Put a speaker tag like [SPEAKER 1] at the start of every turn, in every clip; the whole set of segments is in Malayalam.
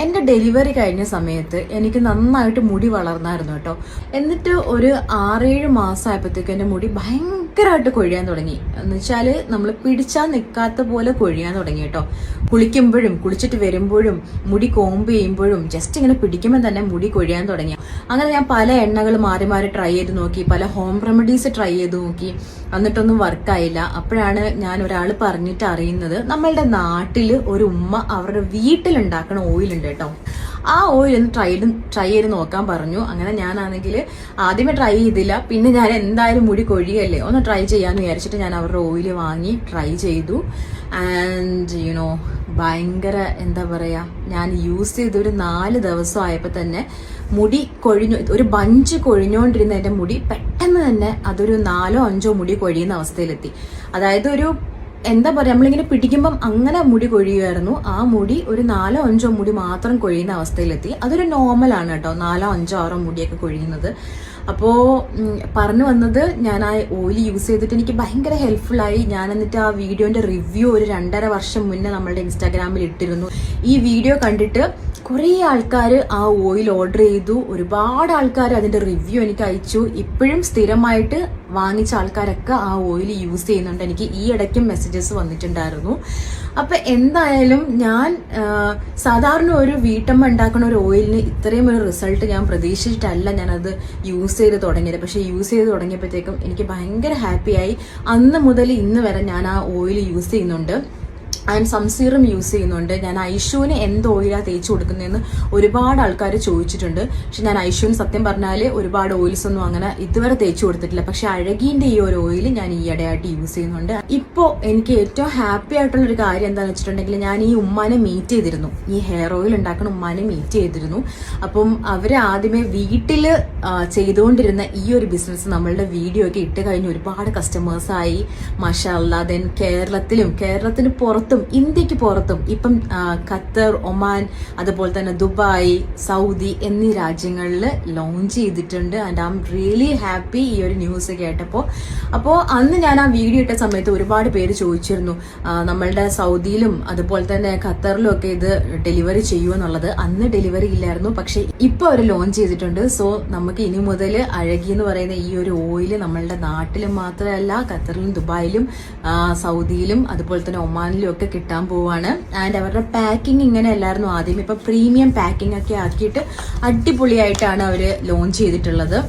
[SPEAKER 1] എൻ്റെ ഡെലിവറി കഴിഞ്ഞ സമയത്ത് എനിക്ക് നന്നായിട്ട് മുടി വളർന്നായിരുന്നു കേട്ടോ. എന്നിട്ട് ഒരു 6-7 മാസമായപ്പോഴത്തേക്ക് എൻ്റെ മുടി ഭയങ്കരമായിട്ട് കൊഴിയാൻ തുടങ്ങി. എന്ന് വെച്ചാൽ നമ്മൾ പിടിച്ചാൽ നിൽക്കാത്ത പോലെ കൊഴിയാൻ തുടങ്ങി കേട്ടോ. കുളിക്കുമ്പോഴും കുളിച്ചിട്ട് വരുമ്പോഴും മുടി കോമ്പ് ചെയ്യുമ്പോഴും ജസ്റ്റ് ഇങ്ങനെ പിടിക്കുമ്പോൾ തന്നെ മുടി കൊഴിയാൻ തുടങ്ങി. അങ്ങനെ ഞാൻ പല എണ്ണകൾ മാറി മാറി ട്രൈ ചെയ്ത് നോക്കി, പല ഹോം റെമഡീസ് ട്രൈ ചെയ്ത് നോക്കി, എന്നിട്ടൊന്നും വർക്കായില്ല. അപ്പോഴാണ് ഞാൻ ഒരാൾ പറഞ്ഞിട്ട് അറിയുന്നത്, നമ്മളുടെ നാട്ടിൽ ഒരു ഉമ്മ അവരുടെ വീട്ടിലുണ്ടാക്കണ ഓയിൽ ഉണ്ട് കേട്ടോ. ആ ഓയിൽ ഒന്ന് ട്രൈ ചെയ്ത് നോക്കാൻ പറഞ്ഞു. അങ്ങനെ ഞാനാണെങ്കിൽ ആദ്യമേ ട്രൈ ചെയ്തില്ല. പിന്നെ ഞാൻ എന്തായാലും മുടി കൊഴിയല്ലേ, ഒന്ന് ട്രൈ ചെയ്യാമെന്ന് വിചാരിച്ചിട്ട് ഞാൻ അവരുടെ ഓയിൽ വാങ്ങി ട്രൈ ചെയ്തു. ആൻഡ് യുനോ ഭയങ്കര എന്താ പറയുക, ഞാൻ യൂസ് ചെയ്ത് ഒരു 4 ദിവസം ആയപ്പോൾ തന്നെ മുടി കൊഴിഞ്ഞു. ഒരു ബഞ്ച് കൊഴിഞ്ഞുകൊണ്ടിരുന്ന എൻ്റെ മുടി പെട്ടെന്ന് തന്നെ അതൊരു 4-5 മുടി കൊഴിയുന്ന അവസ്ഥയിലെത്തി. അതായത് ഒരു എന്താ പറയുക, നമ്മളിങ്ങനെ പിടിക്കുമ്പം അങ്ങനെ മുടി കൊഴിയുമായിരുന്നു. ആ മുടി ഒരു 4-5 മുടി മാത്രം കൊഴിയുന്ന അവസ്ഥയിലെത്തി. അതൊരു നോർമലാണ് കേട്ടോ, 4-5-6 മുടിയൊക്കെ കൊഴിയുന്നത്. അപ്പോൾ പറഞ്ഞു വന്നത്, ഞാൻ ആ ഓയിൽ യൂസ് ചെയ്തിട്ട് എനിക്ക് ഭയങ്കര ഹെൽപ്ഫുള്ളായി. ഞാൻ എന്നിട്ട് ആ വീഡിയോന്റെ റിവ്യൂ ഒരു 2.5 വർഷം മുന്നേ നമ്മളുടെ ഇൻസ്റ്റാഗ്രാമിൽ ഇട്ടിരുന്നു. ഈ വീഡിയോ കണ്ടിട്ട് കുറേ ആൾക്കാർ ആ ഓയിൽ ഓർഡർ ചെയ്തു. ഒരുപാട് ആൾക്കാർ അതിന്റെ റിവ്യൂ എനിക്ക് അയച്ചു. ഇപ്പോഴും സ്ഥിരമായിട്ട് വാങ്ങിച്ച ആൾക്കാരൊക്കെ ആ ഓയിൽ യൂസ് ചെയ്യുന്നുണ്ട്. എനിക്ക് ഈ ഇടയ്ക്കും മെസ്സേജസ് വന്നിട്ടുണ്ടായിരുന്നു. അപ്പൊ എന്തായാലും ഞാൻ സാധാരണ ഒരു വീട്ടമ്മ ഉണ്ടാക്കുന്ന ഒരു ഓയിലിന് ഇത്രയും ഒരു റിസൾട്ട് ഞാൻ പ്രതീക്ഷിച്ചിട്ടല്ല ഞാനത് യൂസ് ചെയ്ത് തുടങ്ങിയത്. പക്ഷെ യൂസ് ചെയ്ത് തുടങ്ങിയപ്പോഴത്തേക്കും എനിക്ക് ഭയങ്കര ഹാപ്പിയായി. അന്ന് മുതൽ ഇന്ന് വരെ ഞാൻ ആ ഓയിൽ യൂസ് ചെയ്യുന്നുണ്ട്. ആൻഡ് സംസീറും യൂസ് ചെയ്യുന്നുണ്ട്. ഞാൻ ഐഷുവിന് എന്ത് ഓയിലാണ് തേച്ച് കൊടുക്കുന്നതെന്ന് ഒരുപാട് ആൾക്കാർ ചോദിച്ചിട്ടുണ്ട്. പക്ഷെ ഞാൻ ഐഷുവിന് സത്യം പറഞ്ഞാൽ ഒരുപാട് ഓയിൽസ് ഒന്നും അങ്ങനെ ഇതുവരെ തേച്ച് കൊടുത്തിട്ടില്ല. പക്ഷെ അഴകീൻ്റെ ഈ ഒരു ഓയിൽ ഞാൻ ഈയിടെയായിട്ട് യൂസ് ചെയ്യുന്നുണ്ട്. ഇപ്പോൾ എനിക്ക് ഏറ്റവും ഹാപ്പി ആയിട്ടുള്ള ഒരു കാര്യം എന്താണെന്ന് വെച്ചിട്ടുണ്ടെങ്കിൽ, ഞാൻ ഈ ഉമ്മാനെ മീറ്റ് ചെയ്തിരുന്നു. ഈ ഹെയർ ഓയിൽ ഉണ്ടാക്കുന്ന ഉമ്മാനെ മീറ്റ് ചെയ്തിരുന്നു. അപ്പം അവർ ആദ്യമേ വീട്ടിൽ ചെയ്തുകൊണ്ടിരുന്ന ഈ ഒരു ബിസിനസ് നമ്മളുടെ വീഡിയോ ഒക്കെ ഇട്ട് കഴിഞ്ഞ് ഒരുപാട് കസ്റ്റമേഴ്സായി. മാഷാ അല്ലാ. ദെൻ കേരളത്തിന് പുറത്തും ഇന്ത്യക്ക് പുറത്തും ഇപ്പം ഖത്തർ, ഒമാൻ, അതുപോലെ തന്നെ ദുബായ്, സൗദി എന്നീ രാജ്യങ്ങളിൽ ലോഞ്ച് ചെയ്തിട്ടുണ്ട്. And I am really happy ഈ ഒരു ന്യൂസ് കേട്ടപ്പോൾ. അപ്പോൾ അന്ന് ഞാൻ ആ വീഡിയോ ഇട്ട സമയത്ത് ഒരുപാട് പേര് ചോദിച്ചിരുന്നു നമ്മളുടെ സൗദിയിലും അതുപോലെ തന്നെ ഖത്തറിലും ഒക്കെ ഇത് ഡെലിവറി ചെയ്യുമെന്നുള്ളത്. അന്ന് ഡെലിവറി ഇല്ലായിരുന്നു, പക്ഷെ ഇപ്പോൾ അവർ ലോഞ്ച് ചെയ്തിട്ടുണ്ട്. സോ നമുക്ക് ഇനി മുതൽ അഴകി എന്ന് പറയുന്ന ഈ ഒരു ഓയിൽ നമ്മളുടെ നാട്ടിലും മാത്രമല്ല ഖത്തറിലും ദുബായിലും സൗദിയിലും അതുപോലെ തന്നെ ഒമാനിലും ഒക്കെ കിട്ടാൻ പോവാണ്. ആൻഡ് അവരുടെ പാക്കിംഗ് ഇങ്ങനെ അല്ലായിരുന്നു ആദ്യം. ഇപ്പൊ പ്രീമിയം പാക്കിംഗ് ഒക്കെ ആക്കിയിട്ട് അടിപൊളിയായിട്ടാണ് അവർ ലോഞ്ച് ചെയ്തിട്ടുള്ളത്.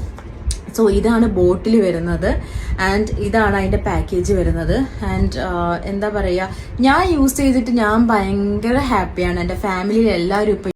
[SPEAKER 1] സോ ഇതാണ് ബോട്ടിൽ വരുന്നത് ആൻഡ് ഇതാണ് അതിന്റെ പാക്കേജ് വരുന്നത്. ആൻഡ് എന്താ പറയുക, ഞാൻ യൂസ് ചെയ്തിട്ട് ഞാൻ ഭയങ്കര ഹാപ്പിയാണ്. എൻ്റെ ഫാമിലിയിൽ എല്ലാവരും ഇപ്പൊ